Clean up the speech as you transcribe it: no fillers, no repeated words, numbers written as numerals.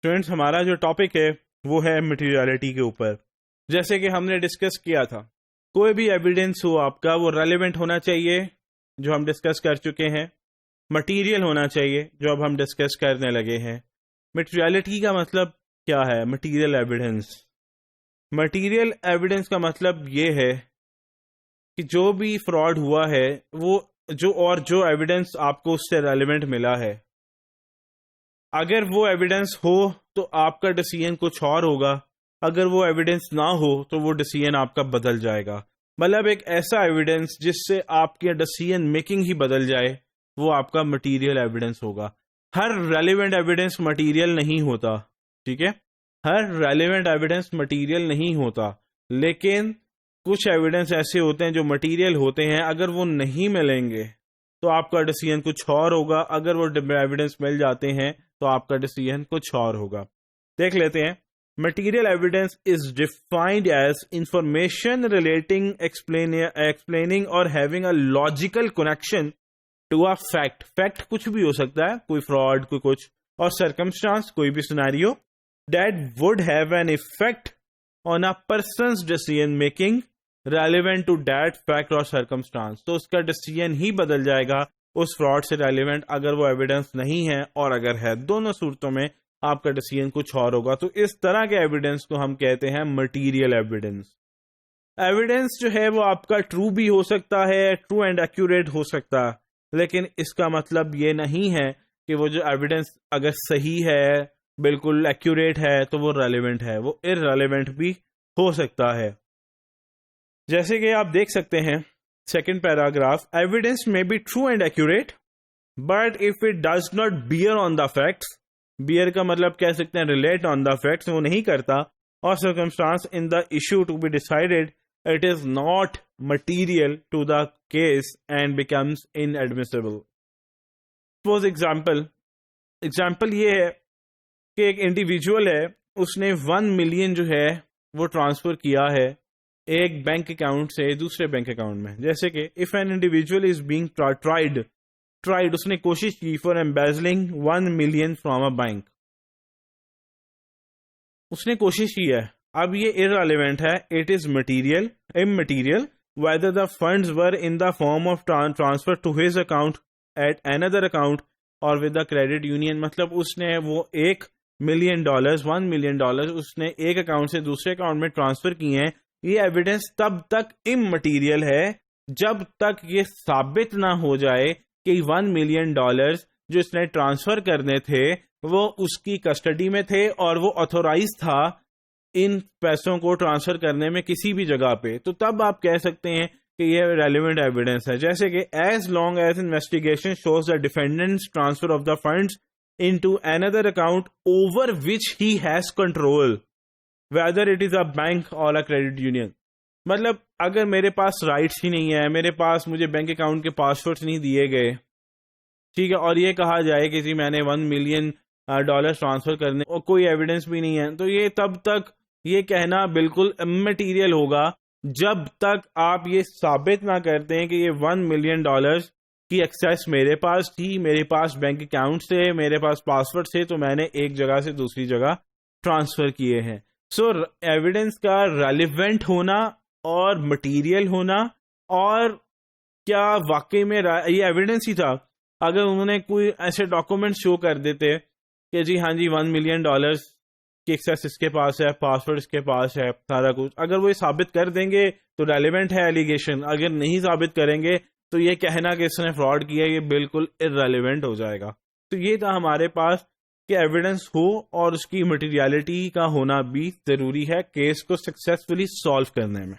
Students ہمارا جو topic ہے وہ ہے مٹیریلٹی کے اوپر. جیسے کہ ہم نے ڈسکس کیا تھا کوئی بھی ایویڈنس ہو آپ کا وہ ریلیونٹ ہونا چاہیے جو ہم ڈسکس کر چکے ہیں, مٹیریل ہونا چاہیے جو اب ہم ڈسکس کرنے لگے ہیں. مٹیریلٹی کا مطلب کیا ہے؟ Material evidence. مٹیریل ایویڈنس کا مطلب یہ ہے کہ جو بھی فراڈ ہوا ہے وہ جو ایویڈنس آپ کو اس سے ریلیونٹ ملا ہے, اگر وہ ایویڈنس ہو تو آپ کا ڈیسیژن کچھ اور ہوگا, اگر وہ ایویڈنس نہ ہو تو وہ ڈیسیژن آپ کا بدل جائے گا. مطلب ایک ایسا ایویڈنس جس سے آپ کے ڈیسیژن میکنگ ہی بدل جائے وہ آپ کا مٹیریل ایویڈنس ہوگا. ہر ریلیونٹ ایویڈنس مٹیریل نہیں ہوتا, ٹھیک ہے, ہر ریلیونٹ ایویڈنس مٹیریل نہیں ہوتا, لیکن کچھ ایویڈنس ایسے ہوتے ہیں جو مٹیریل ہوتے ہیں, اگر وہ نہیں ملیں گے تو آپ کا ڈیسیژن کچھ اور ہوگا, اگر وہ ایویڈنس مل جاتے ہیں تو آپ کا ڈیسیژن کچھ اور ہوگا. دیکھ لیتے ہیں. Material evidence is defined as information relating explaining اور having a logical connection to a fact. Fact کچھ بھی ہو سکتا ہے, کوئی فراڈ, کوئی کچھ, اور سرکمسٹانس, کوئی بھی scenario that would have an effect on a person's decision making relevant to that fact اور سرکمسٹانس. تو اس کا ڈیسیژن ہی بدل جائے گا اس فراڈ سے ریلیونٹ اگر وہ ایویڈنس نہیں ہے اور اگر ہے. دونوں صورتوں میں آپ کا ڈیسیژن کچھ اور ہوگا. تو اس طرح کے ایویڈنس کو ہم کہتے ہیں مٹیریل ایویڈنس. ایویڈنس جو ہے وہ آپ کا ٹرو بھی ہو سکتا ہے, ٹرو اینڈ ایکوریٹ ہو سکتا ہے, لیکن اس کا مطلب یہ نہیں ہے کہ وہ جو ایویڈنس اگر صحیح ہے, بالکل ایکوریٹ ہے, تو وہ ریلیونٹ ہے. وہ ارریلیونٹ بھی ہو سکتا ہے. جیسے کہ آپ دیکھ سکتے ہیں سیکنڈ پیراگراف, ایویڈنس میں be true and accurate but if it does not bear on the facts. Bear کا مطلب کہہ سکتے ہیں ریلیٹ آن دا فیکٹس, وہ نہیں کرتا, اور circumstance in the issue to be decided it is not material to the case and becomes inadmissible. Suppose example یہ ہے کہ ایک انڈیویجول ہے, اس نے 1 ملین جو ہے وہ ٹرانسفر کیا ہے ایک بینک اکاؤنٹ سے دوسرے بینک اکاؤنٹ میں. جیسے کہ if an individual is being tried, اس نے کوشش کی for embezzling 1 million from a bank, اس نے کوشش کی ہے. اب یہ irrelevant ہے, it is immaterial whether the funds were in the form of transfer to his account at another account or with the credit union. مطلب اس نے وہ $1 ملین اس نے ایک اکاؤنٹ سے دوسرے اکاؤنٹ میں ٹرانسفر کیے ہیں. یہ ایویڈنس تب تک اممٹیریل ہے جب تک یہ ثابت نہ ہو جائے کہ 1 ملین ڈالرز جو اس نے ٹرانسفر کرنے تھے وہ اس کی کسٹڈی میں تھے اور وہ آتھورائز تھا ان پیسوں کو ٹرانسفر کرنے میں کسی بھی جگہ پہ. تو تب آپ کہہ سکتے ہیں کہ یہ ریلیونٹ ایویڈنس ہے. جیسے کہ as long as investigation shows the defendants transfer of the funds into another account over which he has control, whether it is a bank or a credit union. مطلب اگر میرے پاس رائٹس ہی نہیں ہے, میرے پاس مجھے بینک اکاؤنٹ کے passwords نہیں دیے گئے, ٹھیک ہے, اور یہ کہا جائے کہ جی میں نے 1 ملین ڈالر ٹرانسفر کرنے اور کوئی ایویڈنس بھی نہیں ہے, تو یہ تب تک یہ کہنا بالکل اممیٹیریل ہوگا جب تک آپ یہ ثابت نہ کرتے ہیں کہ یہ 1 ملین ڈالرز کی ایکسیس میرے پاس تھی, میرے پاس بینک اکاؤنٹ سے, میرے پاس پاسورڈ سے, تو میں نے ایک جگہ سے دوسری جگہ ٹرانسفر کیے ہیں. سو ایویڈنس کا ریلیونٹ ہونا اور مٹیریل ہونا, اور کیا واقعی میں یہ ایویڈنس ہی تھا. اگر انہوں نے کوئی ایسے ڈاکومنٹ شو کر دیتے کہ جی ہاں جی 1 ملین ڈالرز کی ایکسیس اس کے پاس ہے, پاسورڈ اس کے پاس ہے, سارا کچھ, اگر وہ یہ ثابت کر دیں گے تو ریلیونٹ ہے ایلیگیشن. اگر نہیں ثابت کریں گے تو یہ کہنا کہ اس نے فراڈ کیا یہ بالکل irrelevant ہو جائے گا. تو یہ تھا ہمارے پاس کہ ایویڈنس ہو اور اس کی مٹیریلٹی کا ہونا بھی ضروری ہے کیس کو سکسیسفلی سالو کرنے میں.